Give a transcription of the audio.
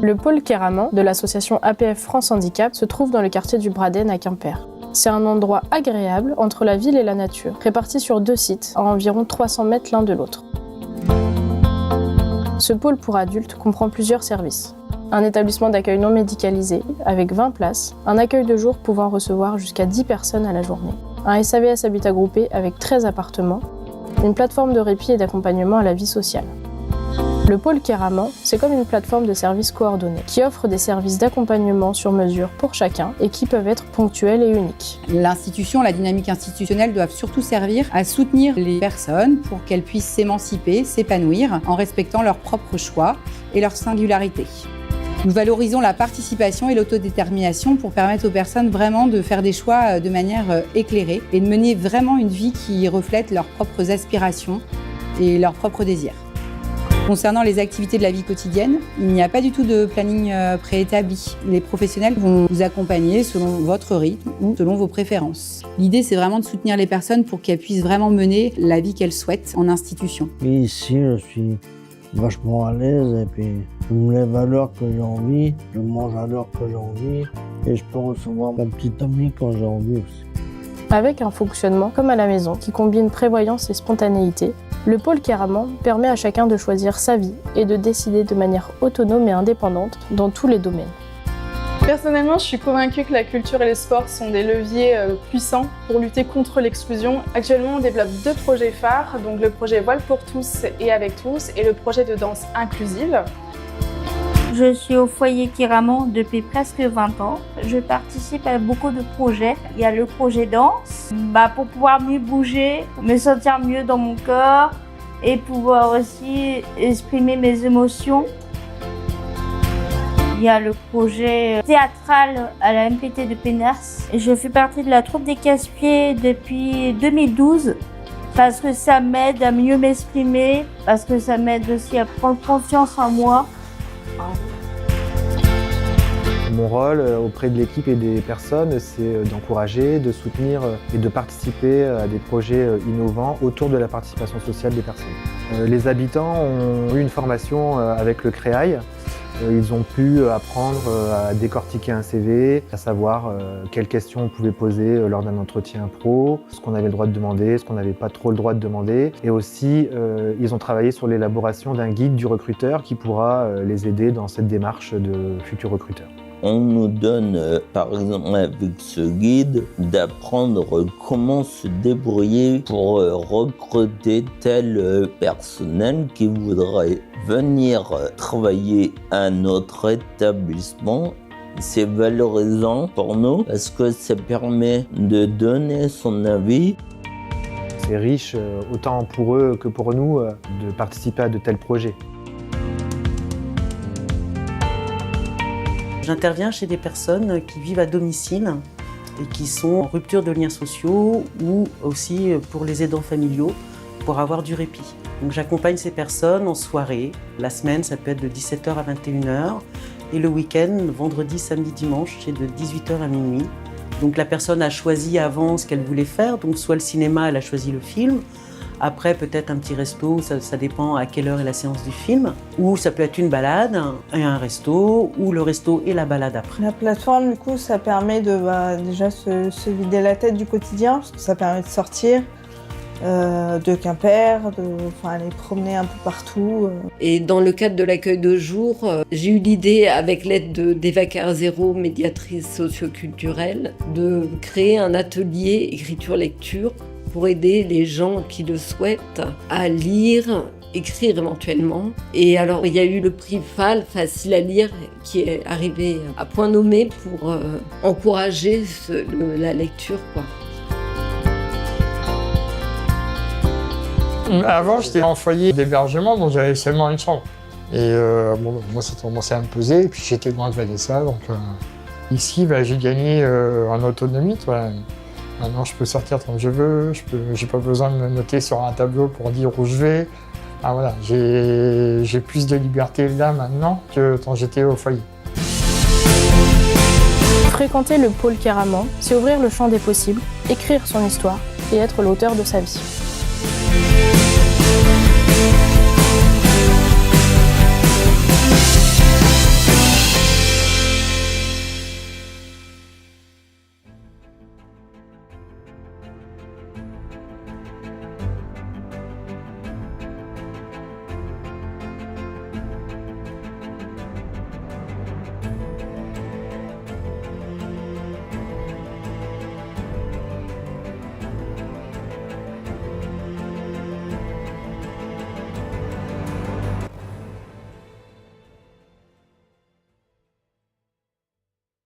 Le pôle Keraman de l'association APF France Handicap se trouve dans le quartier du Braden à Quimper. C'est un endroit agréable entre la ville et la nature, réparti sur 2 sites à environ 300 mètres l'un de l'autre. Ce pôle pour adultes comprend plusieurs services. Un établissement d'accueil non médicalisé avec 20 places, un accueil de jour pouvant recevoir jusqu'à 10 personnes à la journée, un SAVS habitat groupé avec 13 appartements, une plateforme de répit et d'accompagnement à la vie sociale. Le pôle Keraman, c'est comme une plateforme de services coordonnés qui offre des services d'accompagnement sur mesure pour chacun et qui peuvent être ponctuels et uniques. L'institution, la dynamique institutionnelle doivent surtout servir à soutenir les personnes pour qu'elles puissent s'émanciper, s'épanouir en respectant leurs propres choix et leur singularité. Nous valorisons la participation et l'autodétermination pour permettre aux personnes vraiment de faire des choix de manière éclairée et de mener vraiment une vie qui reflète leurs propres aspirations et leurs propres désirs. Concernant les activités de la vie quotidienne, il n'y a pas du tout de planning préétabli. Les professionnels vont vous accompagner selon votre rythme ou selon vos préférences. L'idée, c'est vraiment de soutenir les personnes pour qu'elles puissent vraiment mener la vie qu'elles souhaitent en institution. Et ici, je suis vachement à l'aise et puis je me lève à l'heure que j'ai envie, je mange à l'heure que j'ai envie et je peux recevoir ma petite amie quand j'ai envie aussi. Avec un fonctionnement comme à la maison qui combine prévoyance et spontanéité, le pôle Keraman permet à chacun de choisir sa vie et de décider de manière autonome et indépendante dans tous les domaines. Personnellement, je suis convaincue que la culture et les sports sont des leviers puissants pour lutter contre l'exclusion. Actuellement, on développe 2 projets phares, donc le projet Voile pour tous et avec tous et le projet de danse inclusive. Je suis au foyer Keraman depuis presque 20 ans. Je participe à beaucoup de projets. Il y a le projet danse, pour pouvoir mieux bouger, me sentir mieux dans mon corps et pouvoir aussi exprimer mes émotions. Il y a le projet théâtral à la MPT de Péners. Je fais partie de la troupe des Casse-Pieds depuis 2012 parce que ça m'aide à mieux m'exprimer, parce que ça m'aide aussi à prendre confiance en moi. Mon rôle auprès de l'équipe et des personnes, c'est d'encourager, de soutenir et de participer à des projets innovants autour de la participation sociale des personnes. Les habitants ont eu une formation avec le CREAI. Ils ont pu apprendre à décortiquer un CV, à savoir quelles questions on pouvait poser lors d'un entretien pro, ce qu'on avait le droit de demander, ce qu'on n'avait pas trop le droit de demander. Et aussi, ils ont travaillé sur l'élaboration d'un guide du recruteur qui pourra les aider dans cette démarche de futurs recruteurs. On nous donne, par exemple avec ce guide, d'apprendre comment se débrouiller pour recruter tel personnel qui voudrait venir travailler à notre établissement. C'est valorisant pour nous parce que ça permet de donner son avis. C'est riche, autant pour eux que pour nous, de participer à de tels projets. J'interviens chez des personnes qui vivent à domicile et qui sont en rupture de liens sociaux ou aussi pour les aidants familiaux pour avoir du répit. Donc j'accompagne ces personnes en soirée. La semaine, ça peut être de 17h à 21h et le week-end, vendredi, samedi, dimanche, c'est de 18h à minuit. Donc la personne a choisi avant ce qu'elle voulait faire, donc soit le cinéma, elle a choisi le film. Après, peut-être un petit resto, ça dépend à quelle heure est la séance du film. Ou ça peut être une balade et un resto, ou le resto et la balade après. La plateforme, du coup, ça permet de déjà se vider la tête du quotidien, parce que ça permet de sortir de Quimper, aller promener un peu partout. Et dans le cadre de l'accueil de jour, j'ai eu l'idée, avec l'aide d'Eva Carzero, médiatrice socio-culturelle, de créer un atelier écriture-lecture pour aider les gens qui le souhaitent à lire, écrire éventuellement. Et alors, il y a eu le prix FAL, facile à lire, qui est arrivé à point nommé pour encourager la lecture, quoi. Avant, j'étais en foyer d'hébergement, donc j'avais seulement une chambre. Et moi, ça commençait à me peser, et puis j'étais loin de Vanessa, donc ici, j'ai gagné en autonomie. Maintenant, je peux sortir quand je veux, j'ai pas besoin de me noter sur un tableau pour dire où je vais. Voilà, j'ai plus de liberté là maintenant que quand j'étais au foyer. Fréquenter le pôle Keraman, c'est ouvrir le champ des possibles, écrire son histoire et être l'auteur de sa vie.